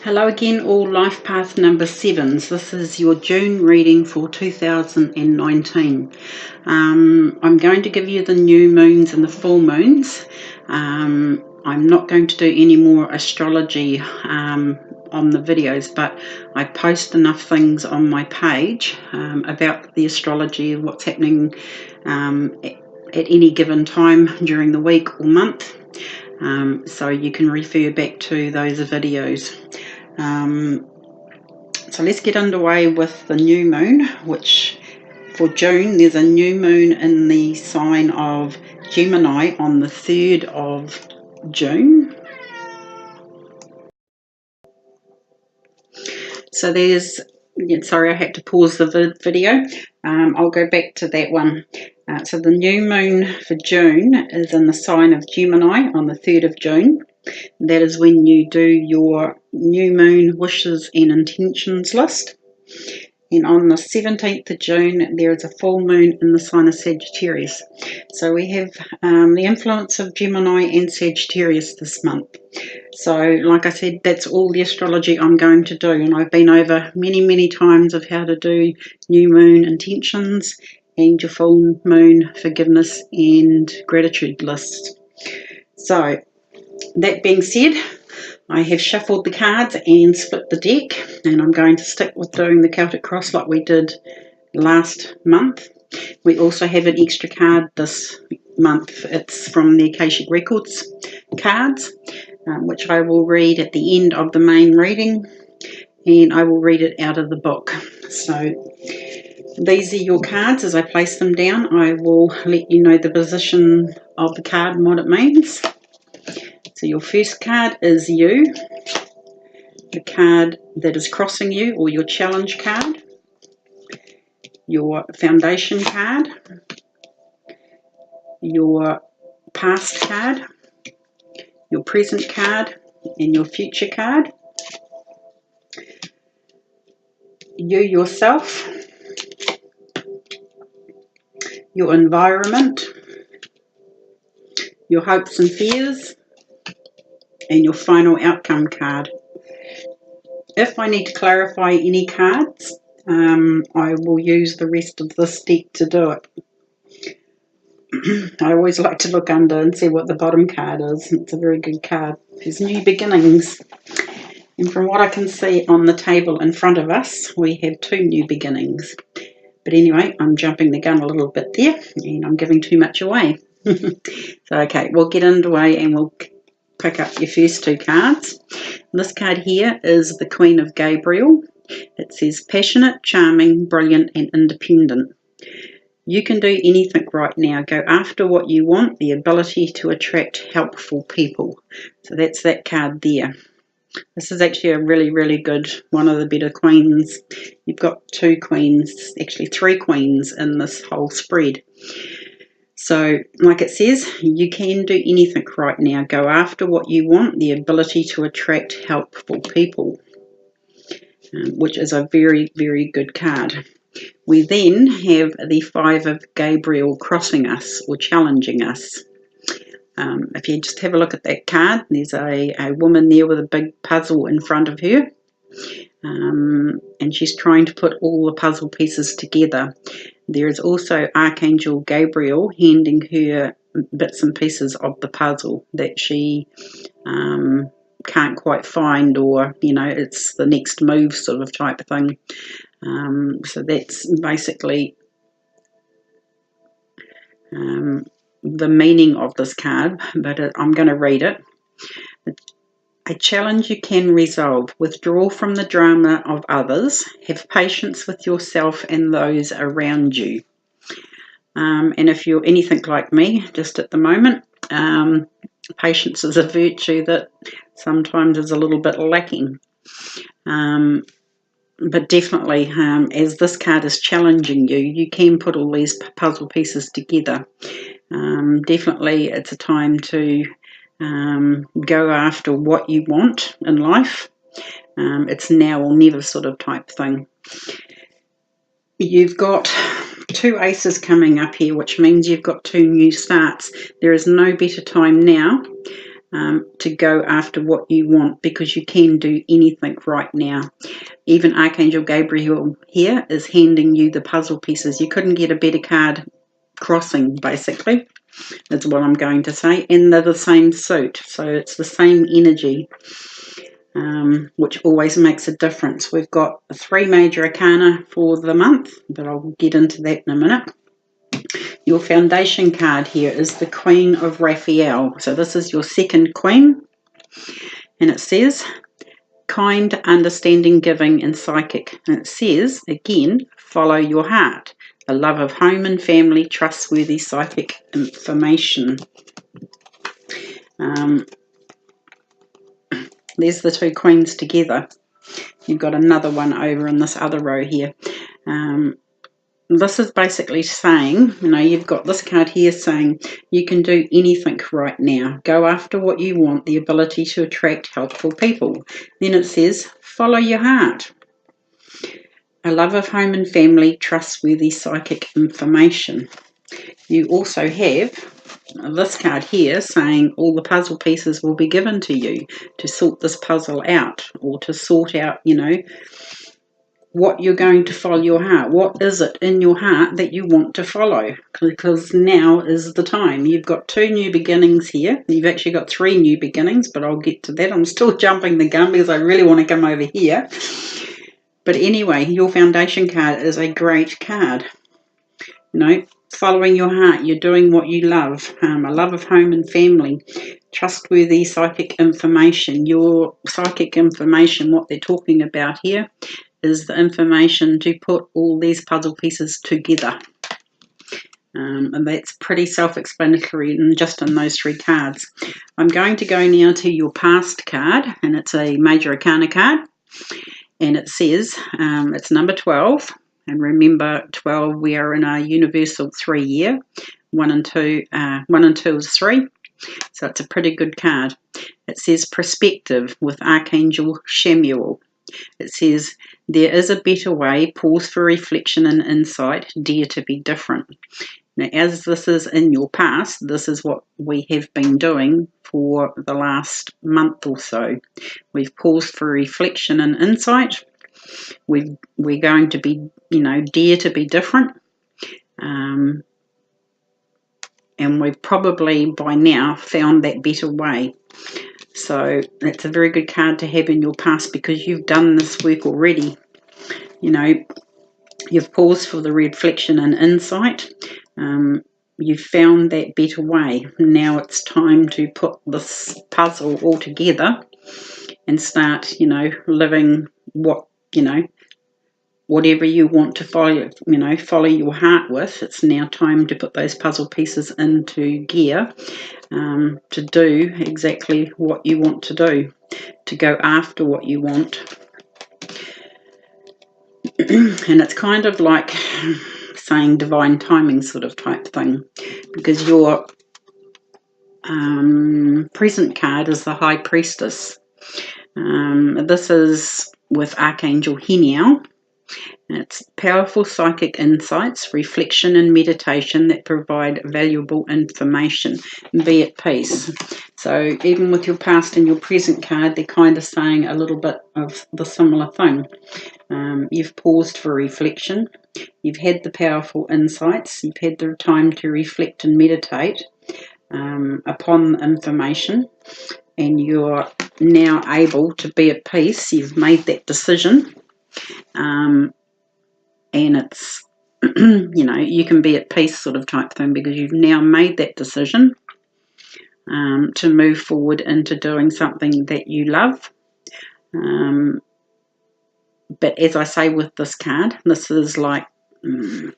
Hello again, all Life Path number 7s. This is your June reading for 2019. I'm going to give you the new moons and the full moons. I'm not going to do any more astrology on the videos, but I post enough things on my page about the astrology and what's happening at any given time during the week or month. So you can refer back to those videos. So let's get underway with the new moon, which for June, there's a new moon in the sign of Gemini on the 3rd of June. So sorry, I had to pause the video. I'll go back to that one. So the new moon for June is in the sign of Gemini on the 3rd of June. That is when you do your new moon wishes and intentions list. And on the 17th of June, there is a full moon in the sign of Sagittarius. So we have the influence of Gemini and Sagittarius this month. So, like I said, that's all the astrology I'm going to do. And I've been over many times of how to do new moon intentions and your full moon forgiveness and gratitude list. So, that being said, I have shuffled the cards and split the deck, and I'm going to stick with doing the Celtic Cross like we did last month. We also have an extra card this month. It's from the Akashic Records cards, which I will read at the end of the main reading, and I will read it out of the book. So these are your cards. As I place them down, I will let you know the position of the card and what it means. So your first card is you, the card that is crossing you, or your challenge card, your foundation card, your past card, your present card, and your future card. You yourself, your environment, your hopes and fears, and your final outcome card. If I need to clarify any cards, I will use the rest of this deck to do it. I always like to look under and see what the bottom card is. It's a very good card. There's new beginnings. And from what I can see on the table in front of us, we have 2 new beginnings. But anyway, I'm jumping the gun a little bit there, and I'm giving too much away. So, okay, we'll get underway and we'll pick up your first 2 cards. This card here is the Queen of Gabriel. It says passionate, charming, brilliant, and independent. You can do anything right now. Go after what you want, the ability to attract helpful people. So that's that card there. This is actually a really good, one of the better queens. You've got 2 queens, actually 3 queens in this whole spread. So, like it says, you can do anything right now. Go after what you want, the ability to attract helpful people, which is a very good card. We then have the 5 of Gabriel crossing us or challenging us. If you just have a look at that card, there's a woman there with a big puzzle in front of her. And she's trying to put all the puzzle pieces together. There is also Archangel Gabriel handing her bits and pieces of the puzzle that she can't quite find, or, you know, it's the next move sort of type thing. So that's basically the meaning of this card, but I'm going to read it. A challenge you can resolve. Withdraw from the drama of others. Have patience with yourself and those around you. And if you're anything like me, just at the moment, patience is a virtue that sometimes is a little bit lacking. But definitely, as this card is challenging you, you can put all these puzzle pieces together. Definitely, it's a time to go after what you want in life. It's now or never sort of type thing. You've got 2 aces coming up here, which means you've got 2 new starts. There is no better time now to go after what you want, because you can do anything right now. Even Archangel Gabriel here is handing you the puzzle pieces. You couldn't get a better card crossing, basically, is what I'm going to say. And they're the same suit, so it's the same energy, which always makes a difference. We've got 3 major arcana for the month, but I'll get into that in a minute. Your foundation card here is the Queen of Raphael. So this is your second queen, and it says kind, understanding, giving, and psychic. And it says, again, follow your heart. A love of home and family, trustworthy psychic information. There's the 2 queens together. You've got another one over in this other row here. This is basically saying, you've got this card here saying you can do anything right now. Go after what you want, the ability to attract helpful people. Then it says, follow your heart. A love of home and family, trustworthy psychic information. You also have this card here saying all the puzzle pieces will be given to you to sort this puzzle out, or to sort out, what you're going to follow your heart. What is it in your heart that you want to follow? Because now is the time. You've got 2 new beginnings here. You've actually got 3 new beginnings, but I'll get to that. I'm still jumping the gun because I really want to come over here. But anyway, your foundation card is a great card. Following your heart, you're doing what you love. A love of home and family, trustworthy psychic information. Your psychic information, what they're talking about here, is the information to put all these puzzle pieces together. And that's pretty self-explanatory just in those 3 cards. I'm going to go now to your past card, and it's a major arcana card. And it says, it's number 12. And remember, 12, we are in our universal 3 year. 1 and 2 is 3. So it's a pretty good card. It says perspective with Archangel Chamuel. It says, there is a better way, pause for reflection and insight, dare to be different. Now, as this is in your past, this is what we have been doing for the last month or so. We've paused for reflection and insight. We're going to be, dare to be different. And we've probably by now found that better way. So that's a very good card to have in your past, because you've done this work already. You've paused for the reflection and insight. You've found that better way. Now it's time to put this puzzle all together and start, living whatever you want to follow, follow your heart with. It's now time to put those puzzle pieces into gear, to do exactly what you want to do, to go after what you want. And it's kind of like saying divine timing sort of type thing, because your present card is the High Priestess. This is with Archangel Heniel. It's powerful psychic insights, reflection and meditation that provide valuable information. Be at peace. So even with your past and your present card, they're kind of saying a little bit of the similar thing. You've paused for reflection. You've had the powerful insights. You've had the time to reflect and meditate upon the information. And you're now able to be at peace. You've made that decision. And it's, you can be at peace sort of type thing, because you've now made that decision to move forward into doing something that you love. But as I say with this card, this is like, if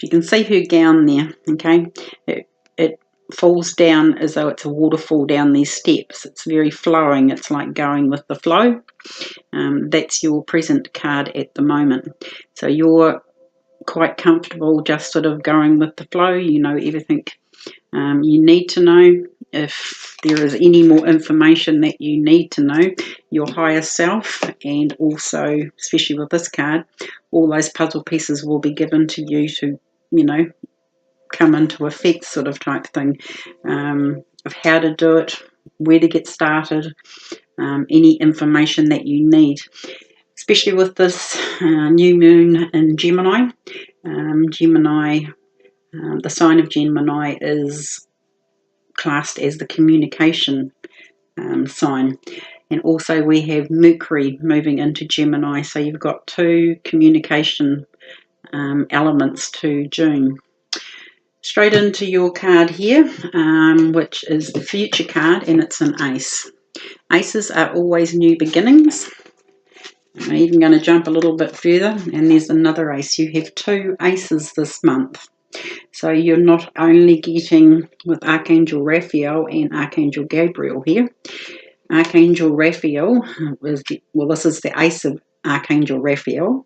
you can see her gown there, okay, it falls down as though it's a waterfall down these steps. It's very flowing. It's like going with the flow. That's your present card at the moment. So you're quite comfortable just sort of going with the flow. You know everything you need to know. If there is any more information that you need to know, your higher self, and also, especially with this card, all those puzzle pieces will be given to you to, come into effect sort of type thing, of how to do it, where to get started, any information that you need. Especially with this new moon in Gemini. The sign of Gemini is classed as the communication sign. And also we have Mercury moving into Gemini, so you've got two communication elements to June. Straight into your card here, which is the future card, and it's an ace. Aces are always new beginnings. I'm even going to jump a little bit further, and there's another ace. You have two aces this month. So you're not only getting with Archangel Raphael and Archangel Gabriel here. Archangel Raphael, this is the ace of Archangel Raphael.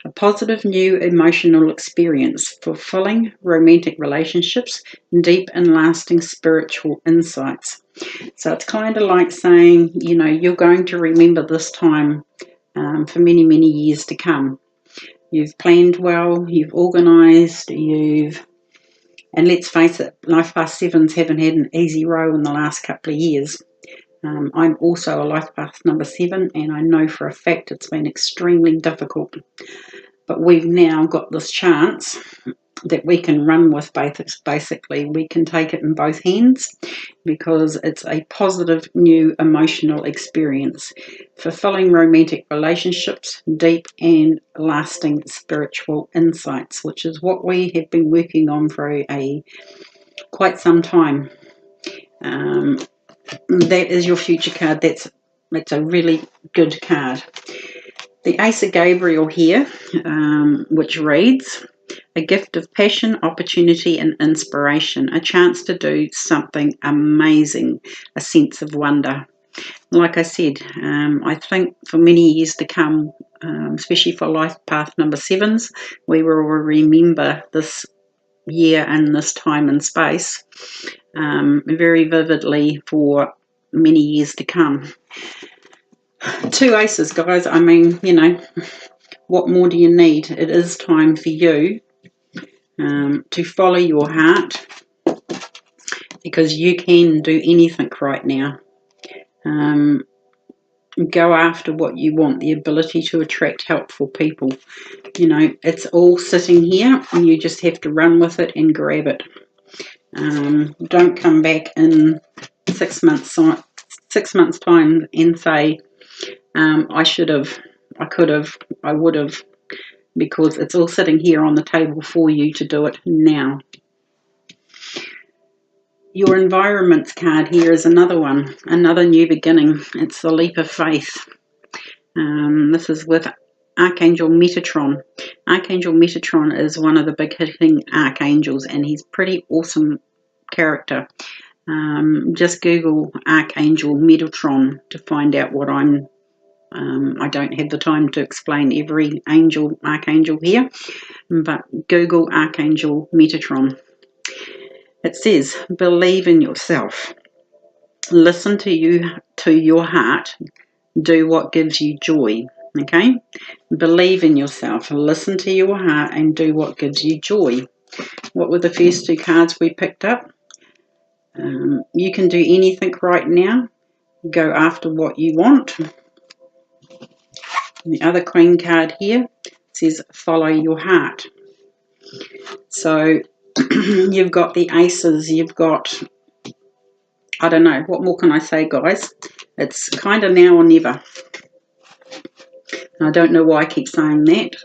A positive new emotional experience, fulfilling romantic relationships, deep and lasting spiritual insights. So it's kind of like saying, you know, you're going to remember this time for many, many years to come. You've planned well, you've organised, and let's face it, Life Path 7s haven't had an easy row in the last couple of years. I'm also a Life Path number 7, and I know for a fact it's been extremely difficult. But we've now got this chance that we can run with. Basically, we can take it in both hands because it's a positive new emotional experience, fulfilling romantic relationships, deep and lasting spiritual insights, which is what we have been working on for quite some time. That is your future card. That's a really good card. The Ace of Gabriel here, which reads, a gift of passion, opportunity and inspiration, a chance to do something amazing, a sense of wonder. Like I said, I think for many years to come, especially for Life Path number 7s, we will remember this year and this time and space very vividly for many years to come. Two aces, guys. I mean, you know, what more do you need? It is time for you to follow your heart, because you can do anything right now. Go after what you want, the ability to attract helpful people. You know, it's all sitting here and you just have to run with it and grab it. Don't come back in 6 months time and say, I should have, I could have, I would have, because it's all sitting here on the table for you to do it now. Your environments card here is another one, another new beginning. It's the leap of faith. This is with Archangel Metatron. Archangel Metatron is one of the big hitting archangels, and he's pretty awesome character. Just Google Archangel Metatron to find out what I don't have the time to explain every archangel here, but Google Archangel Metatron. It says, believe in yourself. Listen to your heart. Do what gives you joy. Okay? Believe in yourself. Listen to your heart and do what gives you joy. What were the first two cards we picked up? You can do anything right now. Go after what you want. And the other Queen card here says, follow your heart. So you've got the aces, you've got, I don't know, what more can I say, guys? It's kind of now or never. I don't know why I keep saying that.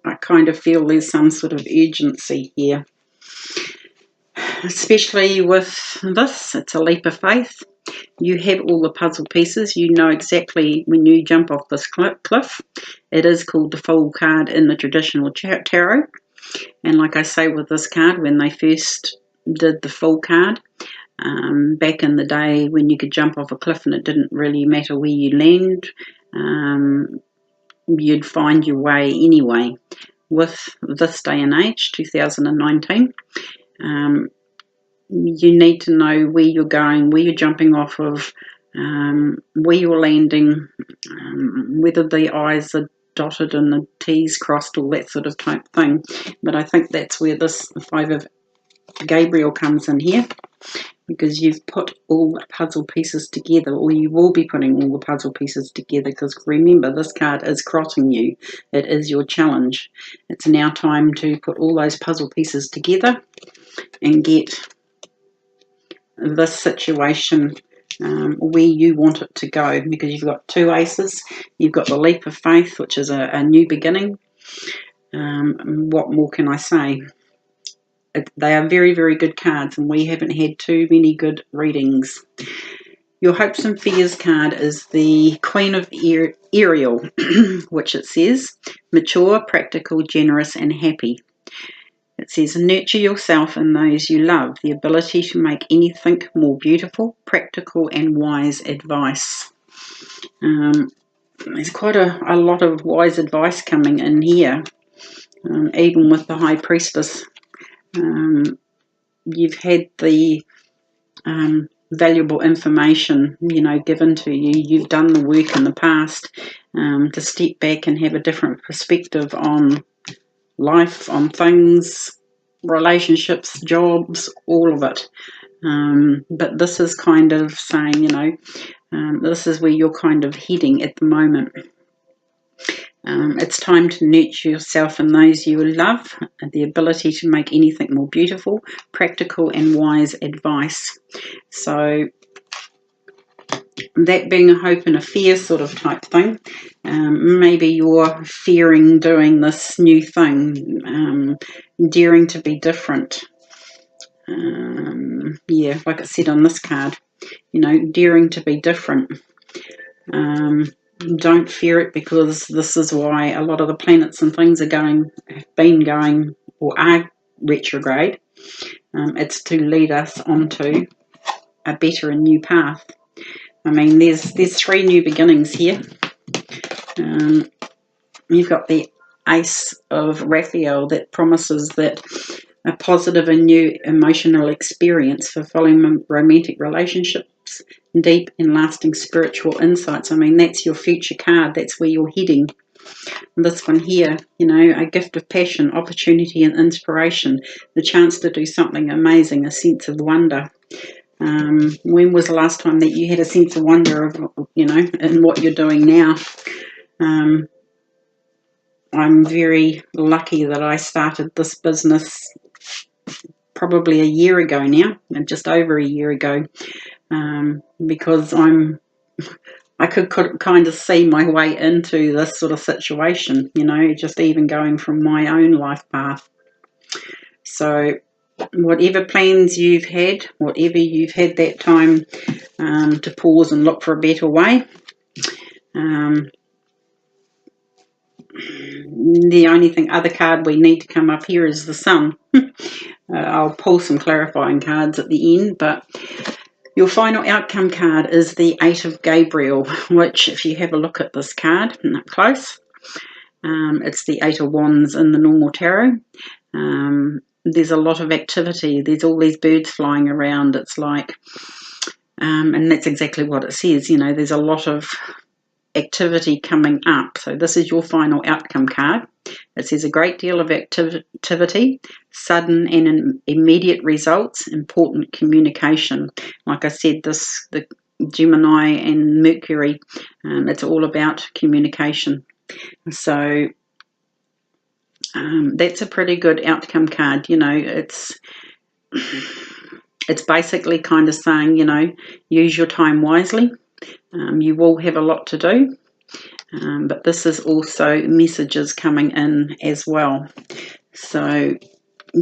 I kind of feel there's some sort of urgency here. Especially with this, it's a leap of faith. You have all the puzzle pieces. You know exactly when you jump off this cliff. It is called the Fool card in the traditional tarot. And like I say with this card, when they first did the Fool card, back in the day when you could jump off a cliff and it didn't really matter where you land, you'd find your way anyway. With this day and age, 2019, you need to know where you're going, where you're jumping off of, where you're landing, whether the I's are dotted and the T's crossed, all that sort of type thing. But I think that's where this 5 of Gabriel comes in here. because you've put all the puzzle pieces together, or you will be putting all the puzzle pieces together, because remember, this card is crossing you. It is your challenge. It's now time to put all those puzzle pieces together and get this situation where you want it to go, because you've got 2 aces. You've got the leap of faith, which is a new beginning. What more can I say? They are very, very good cards, and we haven't had too many good readings. Your hopes and fears card is the Queen of Ariel, which it says, mature, practical, generous, and happy. It says, nurture yourself and those you love, the ability to make anything more beautiful, practical, and wise advice. There's quite a lot of wise advice coming in here, even with the High Priestess. You've had the valuable information, given to you. You've done the work in the past to step back and have a different perspective on life, on things, relationships, jobs, all of it. But this is kind of saying, this is where you're kind of heading at the moment. It's time to nurture yourself and those you love, the ability to make anything more beautiful, practical, and wise advice. So that being a hope and a fear sort of type thing. Maybe you're fearing doing this new thing, daring to be different. Yeah, like it said on this card, daring to be different. Don't fear it, because this is why a lot of the planets and things have been going or are retrograde. It's to lead us onto a better and new path. I mean, there's 3 new beginnings here. You've got the Ace of Raphael that promises that a positive and new emotional experience, fulfilling romantic relationships, deep and lasting spiritual insights. I mean, that's your future card. That's where you're heading. And this one here, a gift of passion, opportunity and inspiration, the chance to do something amazing, a sense of wonder. When was the last time that you had a sense of wonder of, in what you're doing now? I'm very lucky that I started this business probably a year ago now, and just over a year ago, because I could kind of see my way into this sort of situation, just even going from my own life path. So whatever plans you've had, whatever you've had that time to pause and look for a better way, the only other card we need to come up here is the Sun. I'll pull some clarifying cards at the end, but your final outcome card is the 8 of Gabriel, which, if you have a look at this card up close, it's the 8 of Wands in the normal tarot. There's a lot of activity. There's all these birds flying around. It's like, and that's exactly what it says, there's a lot of activity coming up. So this is your final outcome card. It says a great deal of activity, sudden and immediate results, important communication. Like I said, the Gemini and Mercury, it's all about communication. So that's a pretty good outcome card. It's basically kind of saying, use your time wisely. You will have a lot to do, but this is also messages coming in as well. So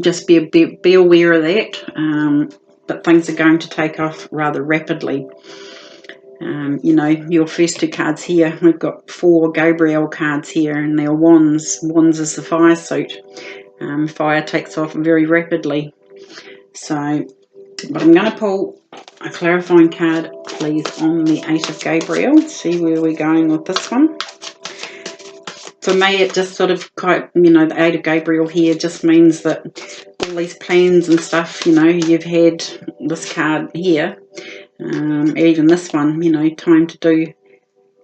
just be aware of that. But things are going to take off rather rapidly. Your first 2 cards here, we've got 4 Gabriel cards here, and they're Wands. Wands is the fire suit. Fire takes off very rapidly. So, but I'm going to pull a clarifying card, please, on the 8 of Gabriel. See where we're going with this one. For me, it just sort of, the 8 of Gabriel here just means that all these plans and stuff, you've had this card here, even this one, time to do,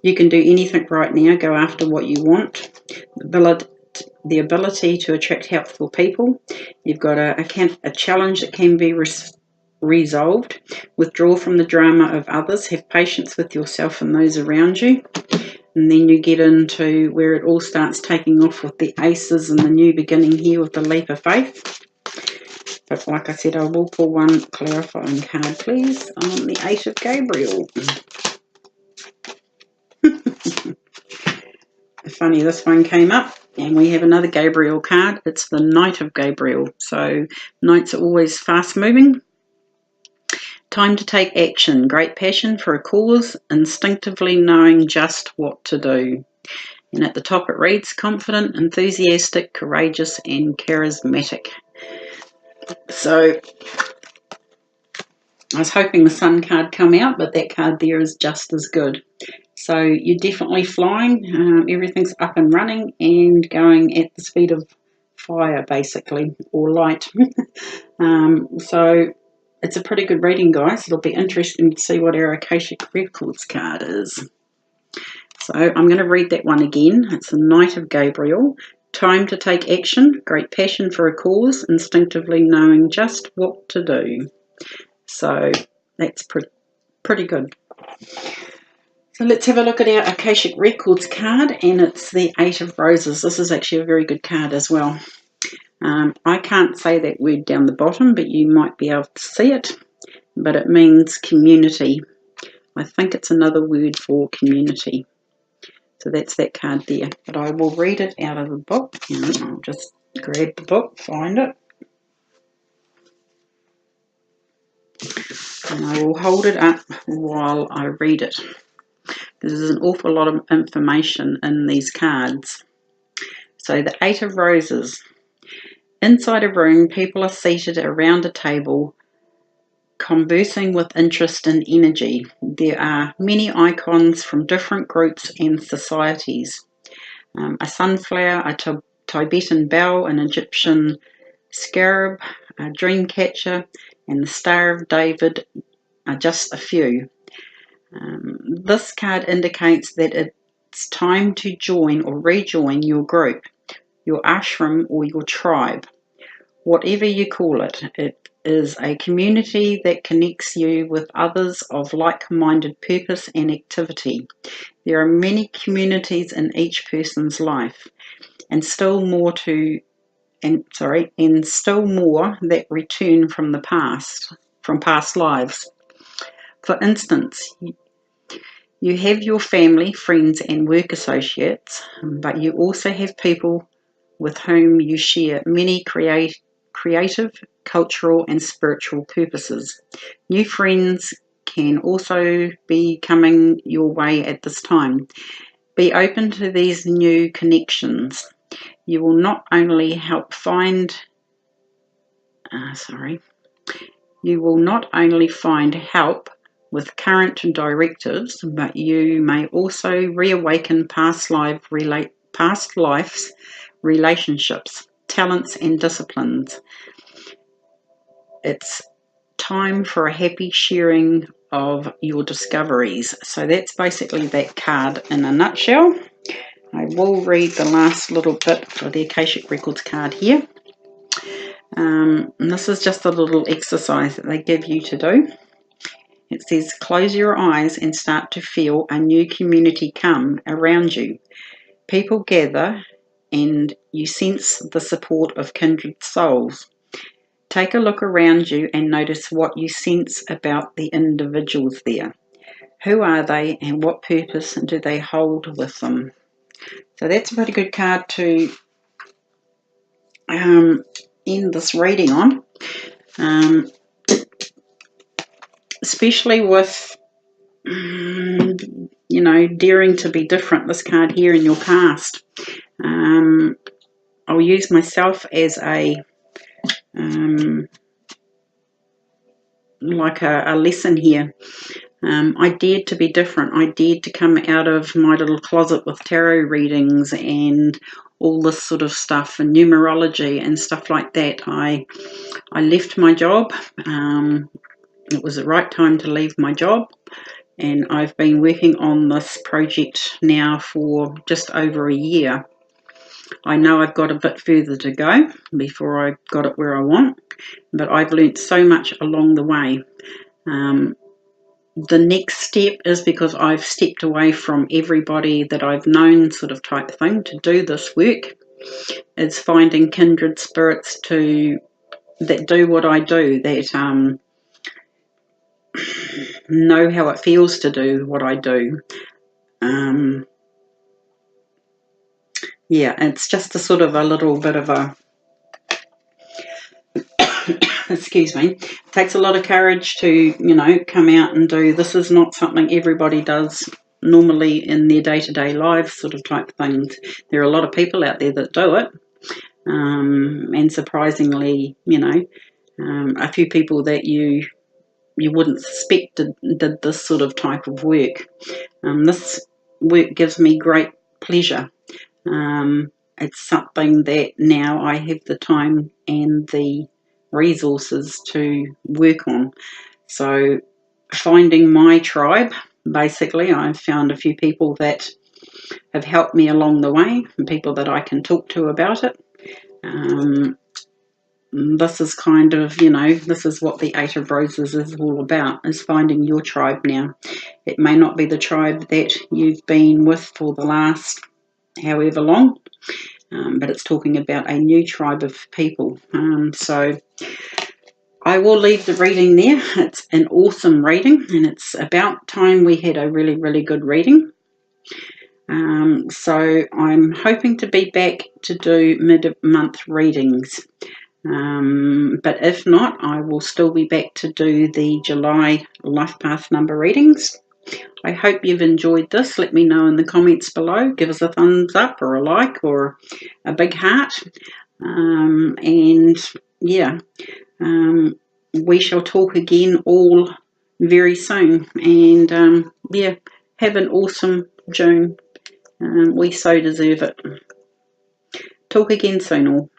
you can do anything right now, go after what you want. The ability to attract helpful people. You've got a challenge that can be resolved. Withdraw from the drama of others. Have patience with yourself and those around you. And then you get into where it all starts taking off with the aces and the new beginning here with the leap of faith. But like I said, I will pull one clarifying card, please, on the Eight of Gabriel. Funny, this one came up, and we have another Gabriel card. It's the Knight of Gabriel. So knights are always fast-moving. Time to take action. Great passion for a cause, instinctively knowing just what to do. And at the top it reads, confident, enthusiastic, courageous, and charismatic. So I was hoping the Sun card come out, but that card there is just as good. So you're definitely flying. Everything's up and running and going at the speed of fire, basically, or light. So it's a pretty good reading, guys. It'll be interesting to see what our Akashic Records card is. So I'm going to read that one again. It's the Knight of Gabriel. Time to take action. Great passion for a cause. Instinctively knowing just what to do. So that's pretty good. So let's have a look at our Akashic Records card, and it's the Eight of Roses. This is actually a very good card as well. I can't say that word down the bottom, but you might be able to see it. But it means community. I think it's another word for community. So that's that card there. But I will read it out of the book. And I'll just grab the book, find it. And I will hold it up while I read it. There's an awful lot of information in these cards. So the Eight of Roses. Inside a room, people are seated around a table, conversing with interest and energy. There are many icons from different groups and societies. A sunflower, a Tibetan bell, an Egyptian scarab, a dream catcher, and the Star of David are just a few. This card indicates that it's time to join or rejoin your group, your ashram or your tribe. Whatever you call it, it is a community that connects you with others of like-minded purpose and activity. There are many communities in each person's life, and still more that return from past lives. For instance, you have your family, friends, and work associates, but you also have people with whom you share many creative, cultural, and spiritual purposes. New friends can also be coming your way at this time. Be open to these new connections. You will not only find help with current directives, but you may also reawaken past life's relationships, talents, and disciplines. It's time for a happy sharing of your discoveries. So that's basically that card in a nutshell. I will read the last little bit for the Akashic Records card here. And this is just a little exercise that they give you to do. It says, close your eyes and start to feel a new community come around you. People gather and you sense the support of kindred souls. Take a look around you and notice what you sense about the individuals there. Who are they and what purpose do they hold with them? So that's a pretty good card to end this reading on. Especially with, daring to be different, this card here in your past. I'll use myself as a lesson here. I dared to be different. I dared to come out of my little closet with tarot readings and all this sort of stuff and numerology and stuff like that. I left my job. It was the right time to leave my job, and I've been working on this project now for just over a year. I know I've got a bit further to go before I got it where I want, but I've learnt so much along the way. The next step is, because I've stepped away from everybody that I've known, sort of type thing, to do this work, is finding kindred spirits that do what I do, that know how it feels to do what I do. Yeah, it's just a sort of a little bit of a excuse me, it takes a lot of courage to, you know, come out and do. This is not something everybody does normally in their day-to-day lives, sort of type things. There are a lot of people out there that do it, and surprisingly, you know, a few people that you wouldn't suspect did this sort of type of work. This work gives me great pleasure. It's something that now I have the time and the resources to work on. So finding my tribe, basically, I've found a few people that have helped me along the way, and people that I can talk to about it. This is kind of, you know, this is what the Eight of Roses is all about, is finding your tribe now. It may not be the tribe that you've been with for the last however long, but it's talking about a new tribe of people. So I will leave the reading there. It's an awesome reading, and it's about time we had a really, really good reading. So I'm hoping to be back to do mid-month readings. But if not, I will still be back to do the July life path number readings. I hope you've enjoyed this. Let me know in the comments below. Give us a thumbs up or a like or a big heart. And yeah, we shall talk again all very soon. And yeah, have an awesome June. We so deserve it. Talk again soon all.